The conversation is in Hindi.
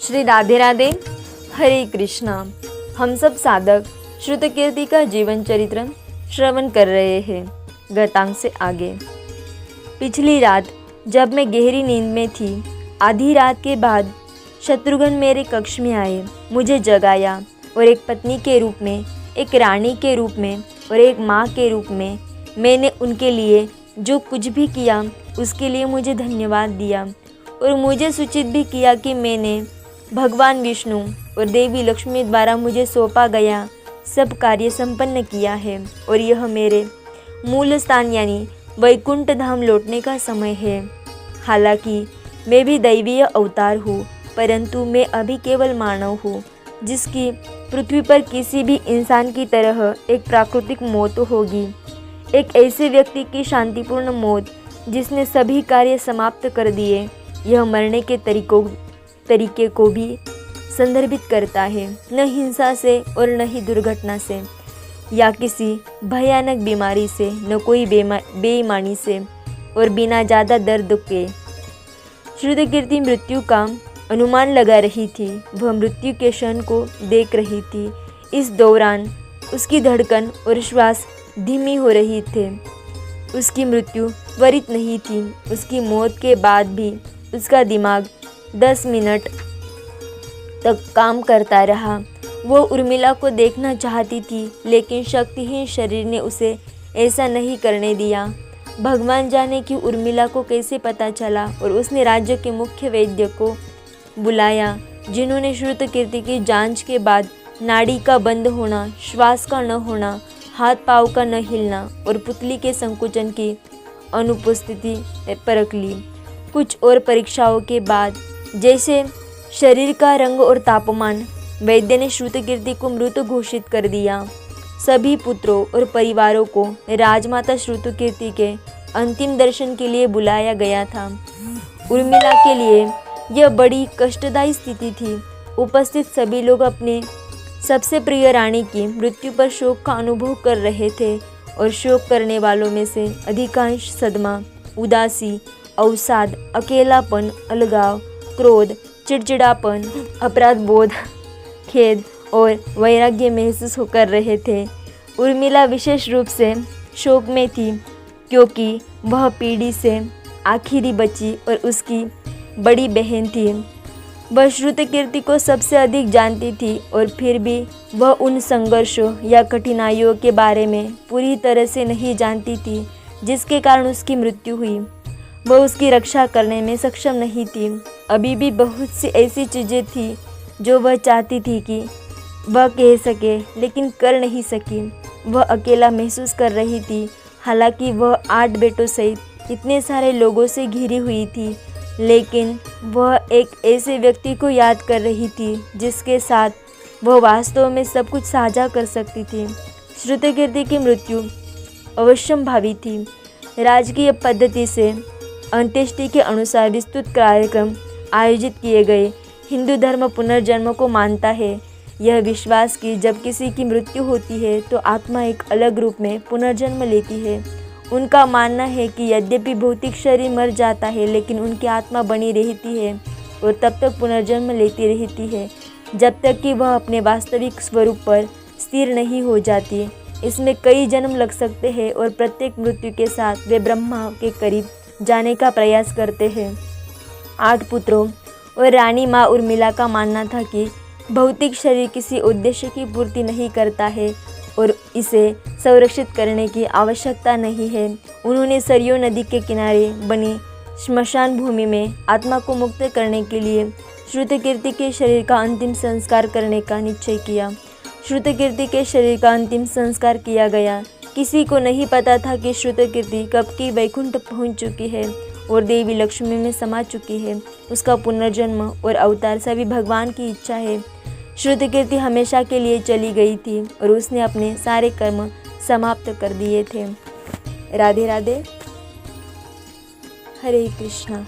श्री राधे राधे, हरे कृष्णा। हम सब साधक श्रुतकीर्ति का जीवन चरित्र श्रवण कर रहे हैं। गतांग से आगे। पिछली रात जब मैं गहरी नींद में थी, आधी रात के बाद शत्रुघ्न मेरे कक्ष में आए, मुझे जगाया और एक पत्नी के रूप में, एक रानी के रूप में और एक माँ के रूप में मैंने उनके लिए जो कुछ भी किया उसके लिए मुझे धन्यवाद दिया और मुझे सूचित भी किया कि मैंने भगवान विष्णु और देवी लक्ष्मी द्वारा मुझे सौंपा गया सब कार्य संपन्न किया है और यह मेरे मूल स्थान यानी वैकुंठ धाम लौटने का समय है। हालांकि मैं भी दैवीय अवतार हूँ, परंतु मैं अभी केवल मानव हूँ जिसकी पृथ्वी पर किसी भी इंसान की तरह एक प्राकृतिक मौत होगी। एक ऐसे व्यक्ति की शांतिपूर्ण मौत जिसने सभी कार्य समाप्त कर दिए। यह मरने के तरीके को भी संदर्भित करता है, न हिंसा से और न ही दुर्घटना से या किसी भयानक बीमारी से, न कोई बेईमानी से और बिना ज़्यादा दर्द के। श्रुतकीर्ति मृत्यु का अनुमान लगा रही थी। वह मृत्यु के क्षण को देख रही थी। इस दौरान उसकी धड़कन और श्वास धीमी हो रही थे। उसकी मृत्यु त्वरित नहीं थी। उसकी मौत के बाद भी उसका दिमाग 10 मिनट तक काम करता रहा। वो उर्मिला को देखना चाहती थी, लेकिन शक्तिहीन शरीर ने उसे ऐसा नहीं करने दिया। भगवान जाने कि उर्मिला को कैसे पता चला और उसने राज्य के मुख्य वैद्य को बुलाया, जिन्होंने श्रुतकीर्ति की जांच के बाद नाड़ी का बंद होना, श्वास का न होना, हाथ पाँव का न हिलना और पुतली के संकुचन की अनुपस्थिति परख ली। कुछ और परीक्षाओं के बाद, जैसे शरीर का रंग और तापमान, वैद्य ने श्रुतकीर्ति को मृत घोषित कर दिया। सभी पुत्रों और परिवारों को राजमाता श्रुतकीर्ति के अंतिम दर्शन के लिए बुलाया गया था। उर्मिला के लिए यह बड़ी कष्टदायी स्थिति थी। उपस्थित सभी लोग अपने सबसे प्रिय रानी की मृत्यु पर शोक का अनुभव कर रहे थे और शोक करने वालों में से अधिकांश सदमा, उदासी, अवसाद, अकेलापन, अलगाव, क्रोध, चिड़चिड़ापन, अपराध बोध, खेद और वैराग्य महसूस कर रहे थे। उर्मिला विशेष रूप से शोक में थी क्योंकि वह पीढ़ी से आखिरी बची और उसकी बड़ी बहन थी। वह श्रुतकीर्ति को सबसे अधिक जानती थी और फिर भी वह उन संघर्षों या कठिनाइयों के बारे में पूरी तरह से नहीं जानती थी जिसके कारण उसकी मृत्यु हुई। वह उसकी रक्षा करने में सक्षम नहीं थी। अभी भी बहुत सी ऐसी चीज़ें थी जो वह चाहती थी कि वह कह सके, लेकिन कर नहीं सकी। वह अकेला महसूस कर रही थी। हालांकि वह 8 बेटों सहित इतने सारे लोगों से घिरी हुई थी, लेकिन वह एक ऐसे व्यक्ति को याद कर रही थी जिसके साथ वह वास्तव में सब कुछ साझा कर सकती थी। श्रुतकीर्ति की मृत्यु अवश्यंभावी थी। राजकीय पद्धति से अंत्येष्टि के अनुसार विस्तृत कार्यक्रम आयोजित किए गए। हिंदू धर्म पुनर्जन्म को मानता है। यह विश्वास कि जब किसी की मृत्यु होती है तो आत्मा एक अलग रूप में पुनर्जन्म लेती है। उनका मानना है कि यद्यपि भौतिक शरीर मर जाता है, लेकिन उनकी आत्मा बनी रहती है और तब तक पुनर्जन्म लेती रहती है जब तक कि वह अपने वास्तविक स्वरूप पर स्थिर नहीं हो जाती। इसमें कई जन्म लग सकते हैं और प्रत्येक मृत्यु के साथ वे ब्रह्मा के करीब जाने का प्रयास करते हैं। 8 पुत्रों और रानी माँ उर्मिला का मानना था कि भौतिक शरीर किसी उद्देश्य की पूर्ति नहीं करता है और इसे संरक्षित करने की आवश्यकता नहीं है। उन्होंने सरयू नदी के किनारे बनी श्मशान भूमि में आत्मा को मुक्त करने के लिए श्रुतकीर्ति के शरीर का अंतिम संस्कार करने का निश्चय किया। श्रुतकीर्ति के शरीर का अंतिम संस्कार किया गया। किसी को नहीं पता था कि श्रुतकीर्ति कब की वैकुंठ पहुंच चुकी है और देवी लक्ष्मी में समा चुकी है। उसका पुनर्जन्म और अवतार सभी भगवान की इच्छा है। श्रुतकीर्ति हमेशा के लिए चली गई थी और उसने अपने सारे कर्म समाप्त कर दिए थे। राधे राधे, हरे कृष्णा।